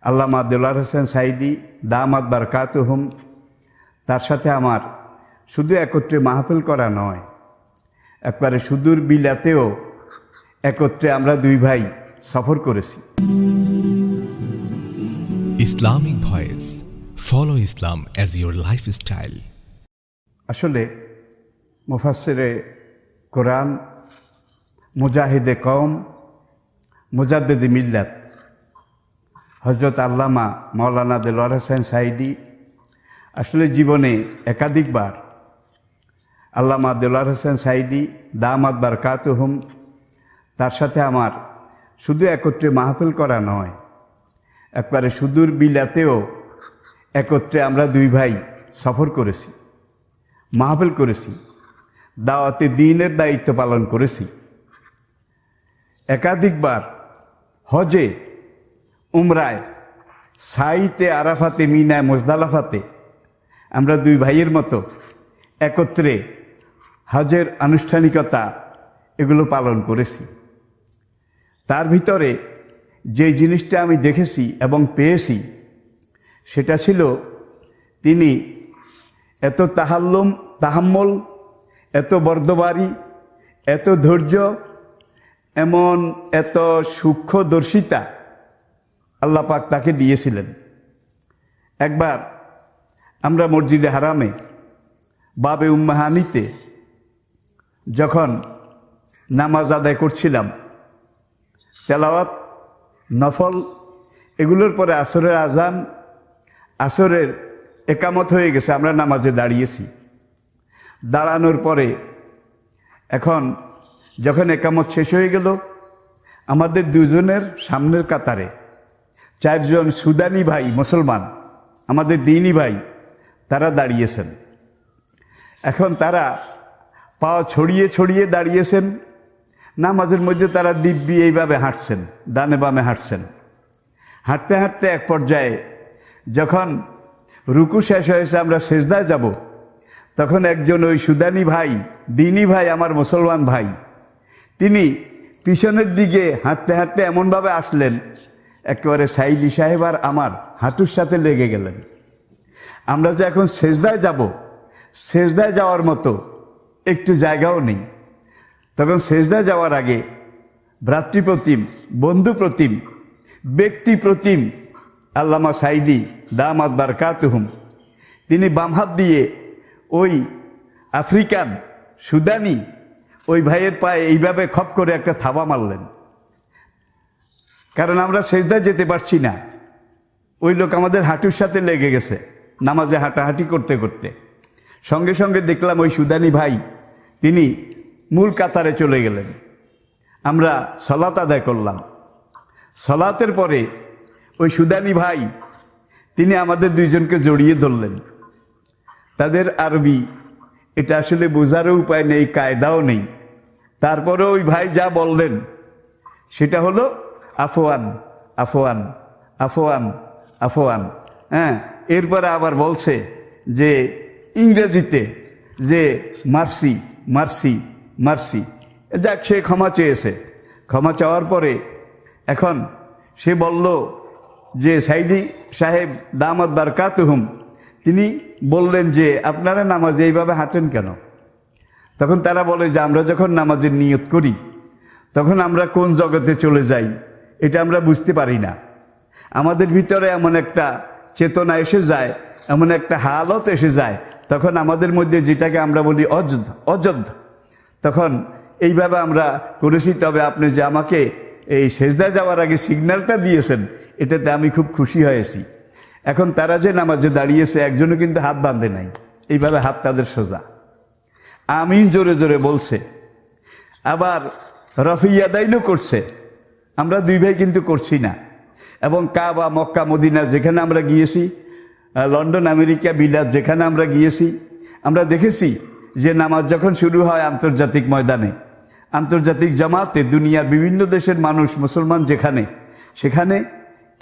আল্লামা দেলোয়ার হোসেন সাঈদী দামাত বারকাতুহুম, তার সাথে আমার শুধু একত্রে মাহফিল করা নয়, একবারে সুদূর বিলাতেও একত্রে আমরা দুই ভাই সফর করেছি। Islamic Voice, follow Islam as your lifestyle. আসলে মুফাসসিরে কোরআন, মুজাহিদে কওম, মুজাদ্দিদে মিল্লাত হযরত আল্লামা মাওলানা দেলোয়ার হোসেন সাঈদী আসলে জীবনে একাধিকবার আল্লামা দেলোয়ার হোসেন সাঈদী দামাত বারকাতুহুম, তার সাথে আমার শুধু একত্রে মাহফিল করা নয়, একবারে সুদূর বিলাতেও একত্রে আমরা দুই ভাই সফর করেছি, মাহফিল করেছি, দাওয়াতে দ্বীনের দায়িত্ব পালন করেছি। একাধিকবার হজে, উমরায়, সাইতে, আরাফাতে, মিনায়, মুজদালাফাতে আমরা দুই ভাইয়ের মতো একত্রে হজের আনুষ্ঠানিকতা এগুলো পালন করেছি। তার ভিতরে যে জিনিসটা আমি দেখেছি এবং পেয়েছি সেটা ছিল তিনি এত তাহাম্মল, এত বর্দবারী, এত ধৈর্য, এত সূক্ষ্মদর্শিতা আল্লাহ পাক তাকে দিয়েছিলেন। একবার আমরা মসজিদে হারামে বাবে উম্মাহানিতে যখন নামাজ আদায় করছিলাম, তেলাওয়াত, নফল এগুলোর পরে আসরের আজান, আসরের একামত হয়ে গেছে, আমরা নামাজে দাঁড়িয়েছি। দাঁড়ানোর পরে এখন যখন একামত শেষ হয়ে গেল, আমাদের দুজনের সামনের কাতারে চারজন সুদানি ভাই, মুসলমান, আমাদের দ্বীনি ভাই, তারা দাঁড়িয়েছেন। এখন তারা পা ছড়িয়ে ছড়িয়ে দাঁড়িয়েছেন, নামাজের মধ্যে তারা দিব্যি এইভাবে হাঁটছেন, ডানে বামে হাঁটছেন। হাঁটতে হাঁটতে এক পর্যায়ে যখন রুকু শেষ হয়েছে, আমরা সেজদায় যাব, তখন একজন ওই সুদানি ভাই, দ্বীনি ভাই, আমার মুসলমান ভাই, তিনি পিছনের দিকে হাঁটতে হাঁটতে এমনভাবে আসলেন, একেবারে সাঈদী সাহেব আর আমার হাঁটুর সাথে লেগে গেলেন। আমরা যে এখন সেজদায় যাব, সেজদায় যাওয়ার মতো একটু জায়গাও নেই। তখন সেজদায় যাওয়ার আগে ভ্রাতৃপ্রতিম, বন্ধুপ্রতিম, ব্যক্তিপ্রতিম আল্লামা সাঈদী দামাত বারকাতুহুম তিনি বাম হাত দিয়ে ওই আফ্রিকান সুদানি ওই ভাইয়ের পায়ে এইভাবে খপ করে একটা থাবা মারলেন। কারণ আমরা সেজদায় যেতে পারছি না, ওই লোক আমাদের হাঁটুর সাথে লেগে গেছে নামাজে হাঁটাহাঁটি করতে করতে। সঙ্গে সঙ্গে দেখলাম ওই সুদানি ভাই তিনি মূল কাতারে চলে গেলেন। আমরা সলাত আদায় করলাম। সলাতের পরে ওই সুদানি ভাই তিনি আমাদের দুইজনকে জড়িয়ে ধরলেন। তাদের আরবি এটা আসলে বোঝারও উপায় নেই, কায়দাও নেই। তারপরে ওই ভাই যা বললেন সেটা হলো আফওয়ান, আফওয়ান, আফওয়ান, আফওয়ান। হ্যাঁ, এরপরে আবার বলছে যে ইংরেজিতে যে মার্সি, মার্সি, মার্সি। যাক, সে ক্ষমা চেয়েছে। ক্ষমা চাওয়ার পরে এখন সে বলল যে সাঈদী সাহেব দামাত বারকাতুহুম তিনি বললেন যে আপনারা নামাজে এইভাবে হাঁটেন কেন? তখন তারা বলে যে আমরা যখন নামাজের নিয়ত করি তখন আমরা কোন জগতে চলে যাই এটা আমরা বুঝতে পারি না। আমাদের ভিতরে এমন একটা চেতনা এসে যায়, এমন একটা হালত এসে যায়, তখন আমাদের মধ্যে যেটাকে আমরা বলি অজদ, তখন এইভাবে আমরা করেছি। তবে আপনি যে আমাকে এই সেজদায় যাওয়ার আগে সিগন্যালটা দিয়েছেন এটাতে আমি খুব খুশি হয়েছি। এখন তারা যে নামাজে দাঁড়িয়েছে একজনও কিন্তু হাত বাঁধে নাই, এইভাবে হাত তাদের সোজা, আমিন জোরে জোরে বলছে। আবার রফিয়াদাইনও করছে, আমরা দুই ভাই কিন্তু করছি না। এবং কাবা, মক্কা, মদিনা যেখানে আমরা গিয়েছি, লন্ডন, আমেরিকা, বিলাত যেখানে আমরা গিয়েছি, আমরা দেখেছি যে নামাজ যখন শুরু হয় আন্তর্জাতিক ময়দানে, আন্তর্জাতিক জামাতে, দুনিয়ার বিভিন্ন দেশের মানুষ, মুসলমান যেখানে, সেখানে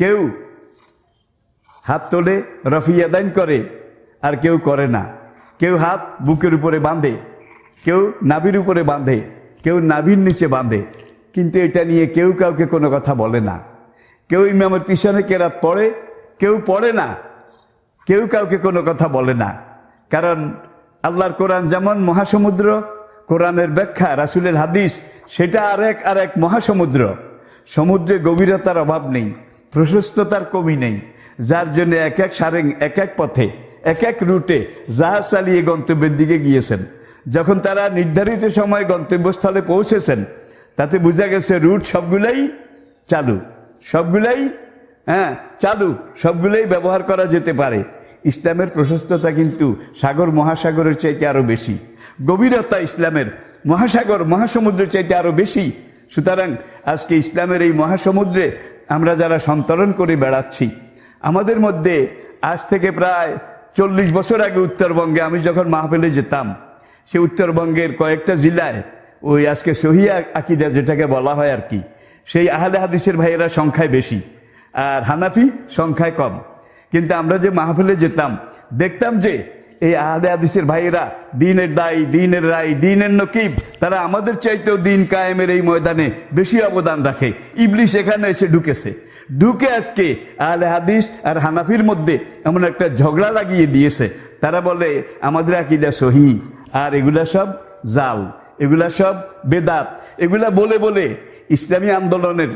কেউ হাত তোলে, রফিয়াদাইন করে, আর কেউ করে না। কেউ হাত বুকের উপরে বাঁধে, কেউ নাভির উপরে বাঁধে, কেউ নাভির নিচে বাঁধে, কিন্তু এটা নিয়ে কেউ কাউকে কোনো কথা বলে না। কেউ ইমামের পিছনে কেরাত পড়ে, কেউ পড়ে না, কেউ কাউকে কোনো কথা বলে না। কারণ আল্লাহর কোরআন যেমন মহাসমুদ্র, কোরআনের ব্যাখ্যা রাসূলের হাদিস সেটা আরেক মহাসমুদ্র। সমুদ্রে গভীরতার অভাব নেই, প্রশস্ততার কমি নেই, যার জন্য এক এক সারেং এক এক পথে এক এক রুটে জাহাজ চালিয়ে গন্তব্যের দিকে গিয়েছেন। যখন তারা নির্ধারিত সময়ে গন্তব্যস্থলে পৌঁছেছেন, তাতে বোঝা গেছে রুট সবগুলোই চালু, সবগুলোই ব্যবহার করা যেতে পারে। ইসলামের প্রশস্ততা কিন্তু সাগর মহাসাগরের চাইতে আরও বেশি, গভীরতা ইসলামের মহাসমুদ্রের চাইতে আরও বেশি। সুতরাং আজকে ইসলামের এই মহাসমুদ্রে আমরা যারা সন্তরণ করে বেড়াচ্ছি, আমাদের মধ্যে আজ থেকে প্রায় 40 বছর আগে উত্তরবঙ্গে আমি যখন মাহফিলে যেতাম, সে উত্তরবঙ্গের কয়েকটা জেলায় ওই আজকে সহিহ আকীদা যেটাকে বলা হয় আর কি, সেই আহলে হাদিসের ভাইয়েরা সংখ্যায় বেশি আর হানাফি সংখ্যায় কম। কিন্তু আমরা যে মাহফিলে যেতাম, দেখতাম যে এই আহলে হাদিসের ভাইয়েরা দ্বীনের দায়ী, দ্বীনের রায়, দ্বীনের নকিব, তারা আমাদের চাইতেও দ্বীন কায়েমের এই ময়দানে বেশি অবদান রাখে। ইবলিস এখানে এসে ঢুকে আজকে আহলে হাদিস আর হানাফির মধ্যে এমন একটা ঝগড়া লাগিয়ে দিয়েছে। তারা বলে আমাদের আকীদা সহিহ, আর এগুলা সব জাল, এগুলা সব বেদাত। এগুলা বলে বলে ইসলামী আন্দোলনের,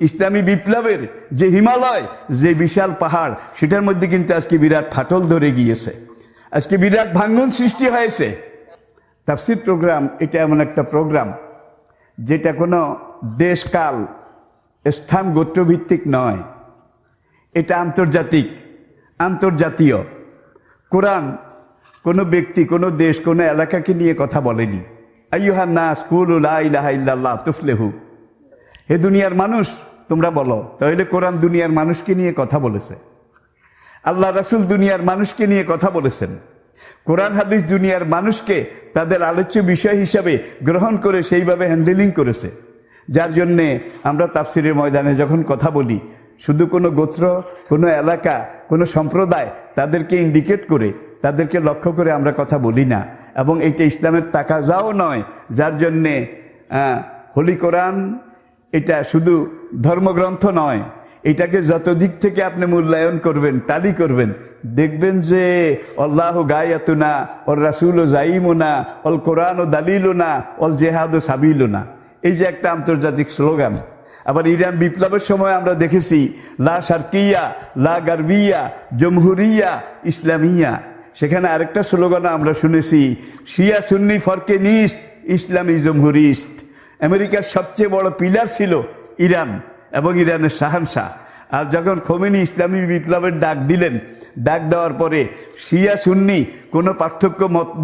ইসলামী বিপ্লবের যে হিমালয়, যে বিশাল পাহাড়, সেটার মধ্যে কিন্তু আজকে বিরাট ফাটল ধরে গিয়েছে, আজকে বিরাট ভাঙ্গন সৃষ্টি হয়েছে। তাফসির প্রোগ্রাম এটা এমন একটা প্রোগ্রাম যেটা কোনো দেশ, কাল, স্থান, গোত্রভিত্তিক নয়, এটা আন্তর্জাতীয়। কোরআন কোনো ব্যক্তি, কোনো দেশ, কোনো এলাকাকে নিয়ে কথা বলেনি। আইয়ুহান নাস কুলু লা ইলাহা ইল্লাল্লাহ তুফলিহু, হে দুনিয়ার মানুষ তোমরা বলো। তাহলে কোরআন দুনিয়ার মানুষকে নিয়ে কথা বলেছে, আল্লাহ রাসূল দুনিয়ার মানুষকে নিয়ে কথা বলেছেন। কোরআন হাদিস দুনিয়ার মানুষকে তাদের আলোচ্য বিষয় হিসাবে গ্রহণ করে সেইভাবে হ্যান্ডেলিং করেছে। যার জন্যে আমরা তাফসিরের ময়দানে যখন কথা বলি, শুধু কোনো গোত্র, কোনো এলাকা, কোনো সম্প্রদায় তাদেরকে ইন্ডিকেট করে, তাদেরকে লক্ষ্য করে আমরা কথা বলি না, এবং এটা ইসলামের তাকাজাও নয়। যার জন্যে হোলি কোরআন এটা শুধু ধর্মগ্রন্থ নয়, এটাকে যত দিক থেকে আপনি মূল্যায়ন করবেন, টালি করবেন, দেখবেন যে আল্লাহু গায়াতুনা ওর রাসূলু জাইমুনা অল কোরআন ও দালিলুনা অল জেহাদ ও সাবিলুনা, এই যে একটা আন্তর্জাতিক স্লোগান। আবার ইরান বিপ্লবের সময় আমরা দেখেছি লা শারকিয়া লা গারবিয়া জমহুরিয়া ইসলামিয়া, সেখানে আরেকটা স্লোগান আমরা শুনেছি, শিয়া সুন্নি ফরকেনিস্ট ইসলামী জমহুরিস্ট। আমেরিকার সবচেয়ে বড় পিলার ছিল ইরান এবং ইরানের শাহানশাহ। আর যখন খোমেনি ইসলামী বিপ্লবের ডাক দিলেন, ডাক দেওয়ার পরে শিয়া সুন্নি কোনো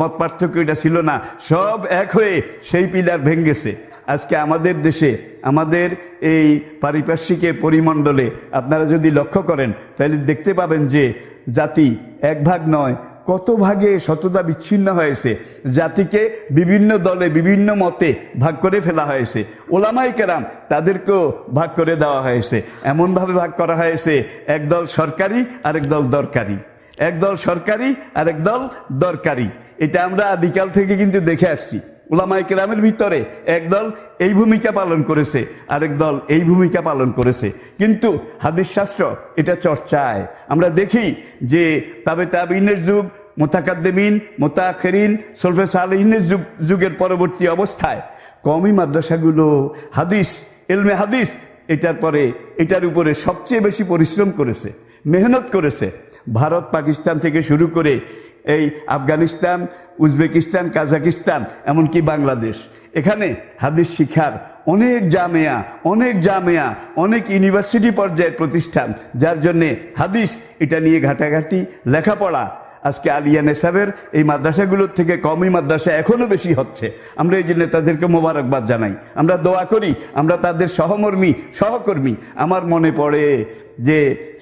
মত পার্থক্য এটা ছিল না, সব এক হয়ে সেই পিলার ভেঙেছে। আজকে আমাদের দেশে, আমাদের এই পারিপার্শ্বিকে পরিমণ্ডলে আপনারা যদি লক্ষ্য করেন, তাহলে দেখতে পাবেন যে জাতি এক ভাগ নয়, কত ভাগে শততা বিচ্ছিন্ন হয়েছে। জাতিকে বিভিন্ন দলে, বিভিন্ন মতে ভাগ করে ফেলা হয়েছে। ওলামায়ে কেরাম তাদেরকেও ভাগ করে দেওয়া হয়েছে। এমনভাবে ভাগ করা হয়েছে, একদল সরকারি আরেক দল দরকারি, একদল সরকারি আরেক দল দরকারি। এটা আমরা আদিকাল থেকে কিন্তু দেখে আসছি। ওলামায়ে কেরামের ভিতরে একদল এই ভূমিকা পালন করেছে, আরেক দল এই ভূমিকা পালন করেছে। কিন্তু হাদিস শাস্ত্র এটা চর্চায় আমরা দেখি যে তাবিনের যুগ, মুতাকাদ্দিমিন, মুতাআখিরিন, সলফে সালেহিনের যুগের পরবর্তী অবস্থায় কওমি মাদ্রাসাগুলো হাদিস, ইলমে হাদিস এটার উপরে সবচেয়ে বেশি পরিশ্রম করেছে, মেহনত করেছে। ভারত, পাকিস্তান থেকে শুরু করে এই আফগানিস্তান, উজবেকিস্তান, কাজাকিস্তান, এমনকি বাংলাদেশ, এখানে হাদিস শিক্ষার অনেক জামেয়া, অনেক ইউনিভার্সিটি পর্যায়ের প্রতিষ্ঠান। যার জন্যে হাদিস এটা নিয়ে ঘাটাঘাটি, লেখাপড়া আজকে আলিয়া নেসাবের এই মাদ্রাসাগুলোর থেকে কওমি মাদ্রাসা এখনও বেশি হচ্ছে। আমরা এই জন্য তাদেরকে মোবারকবাদ জানাই, আমরা দোয়া করি, আমরা তাদের সহকর্মী। আমার মনে পড়ে যে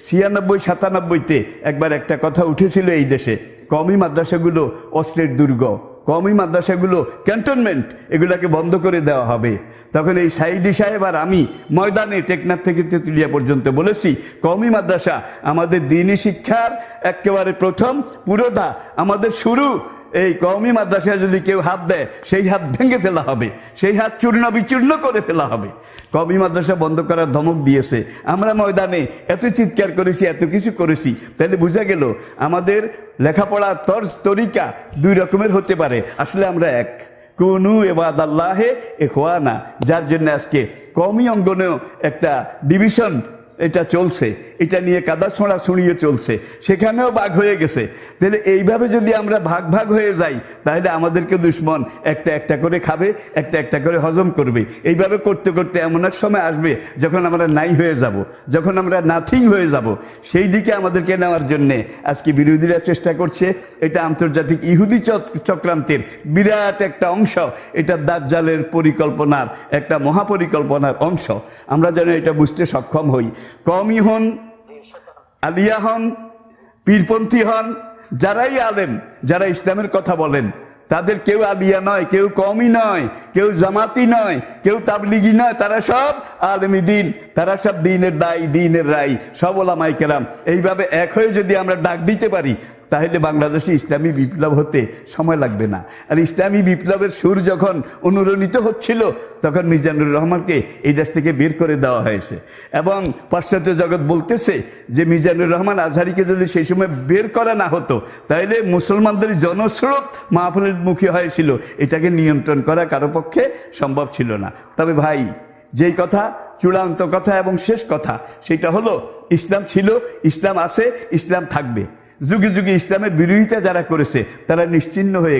96-97-তে একবার একটা কথা উঠেছিল এই দেশে, কওমি মাদ্রাসাগুলো অস্ত্রের দুর্গ, কওমি মাদ্রাসাগুলো ক্যান্টনমেন্ট, এগুলাকে বন্ধ করে দেওয়া হবে। তখন এই সাইদি সাহেব আর আমি ময়দানে টেকনাফ থেকে তেঁতুলিয়া পর্যন্ত বলেছি, কওমি মাদ্রাসা আমাদের দ্বীনি শিক্ষার একেবারে প্রথম পুরোধা, আমাদের শুরু এই কওমি মাদ্রাসায় যদি কেউ হাত দেয় সেই হাত ভেঙে ফেলা হবে, সেই হাত চূর্ণ বিচূর্ণ করে ফেলা হবে। কওমি মাদ্রাসা বন্ধ করার ধমক দিয়েছে, আমরা ময়দানে এত চিৎকার করেছি, এত কিছু করেছি, তাহলে বোঝা গেল আমাদের লেখাপড়া তর্জ তরিকা দুই রকমের হতে পারে। আসলে আমরা এক, কুনু ইবাদাল্লাহে ইখওয়ানা, যার জন্য আজকে কওমি অঙ্গনেও একটা ডিভিশন এটা চলছে, এটা নিয়ে কাদা ছোঁড়া ছুঁড়িয়ে চলছে, সেখানেও ভাগ হয়ে গেছে। তাহলে এইভাবে যদি আমরা ভাগ ভাগ হয়ে যাই তাহলে আমাদেরকে দুশ্মন একটা একটা করে খাবে, একটা একটা করে হজম করবে। এইভাবে করতে করতে এমন এক সময় আসবে যখন আমরা নাই হয়ে যাব, যখন আমরা নাথিং হয়ে যাব। সেই দিকে আমাদেরকে নেওয়ার জন্যে আজকে বিরোধীরা চেষ্টা করছে। এটা আন্তর্জাতিক ইহুদি চক্রান্তের বিরাট একটা অংশ, এটা দাজ্জালের পরিকল্পনার একটা মহাপরিকল্পনার অংশ। আমরা যেন এটা বুঝতে সক্ষম হই। কওমি হন, আলিয়া হন, পীরপন্থী হন, যারাই আলেম, যারা ইসলামের কথা বলেন, তাদের কেউ আলিয়া নয়, কেউ কওমি নয়, কেউ জামাতি নয়, কেউ তাবলিগি নয়, তারা সব আলেমি দিন, তারা সব দিনের দায়ী, দিনের রাই, সব ওলামায়ে কেরাম। এইভাবে এক হয়ে যদি আমরা ডাক দিতে পারি তাহলে বাংলাদেশে ইসলামী বিপ্লব হতে সময় লাগবে না। আর ইসলামী বিপ্লবের সুর যখন অনুরণিত হচ্ছিল তখন মিজানুর রহমানকে এই দেশ থেকে বের করে দেওয়া হয়েছে, এবং পাশ্চাত্য জগৎ বলতেছে যে মিজানুর রহমান আজহারিকে যদি সেই সময় বের করা না হতো তাহলে মুসলমানদের জনস্রোত মাহফিলের মুখী হয়েছিল, এটাকে নিয়ন্ত্রণ করা কারো পক্ষে সম্ভব ছিল না। তবে ভাই, যেই কথা চূড়ান্ত কথা এবং শেষ কথা সেটা হলো ইসলাম ছিল, ইসলাম আছে, ইসলাম থাকবে। যুগে যুগে ইসলামের বিরোধিতা যারা করেছে তারা নিশ্চিহ্ন হয়ে গেছে।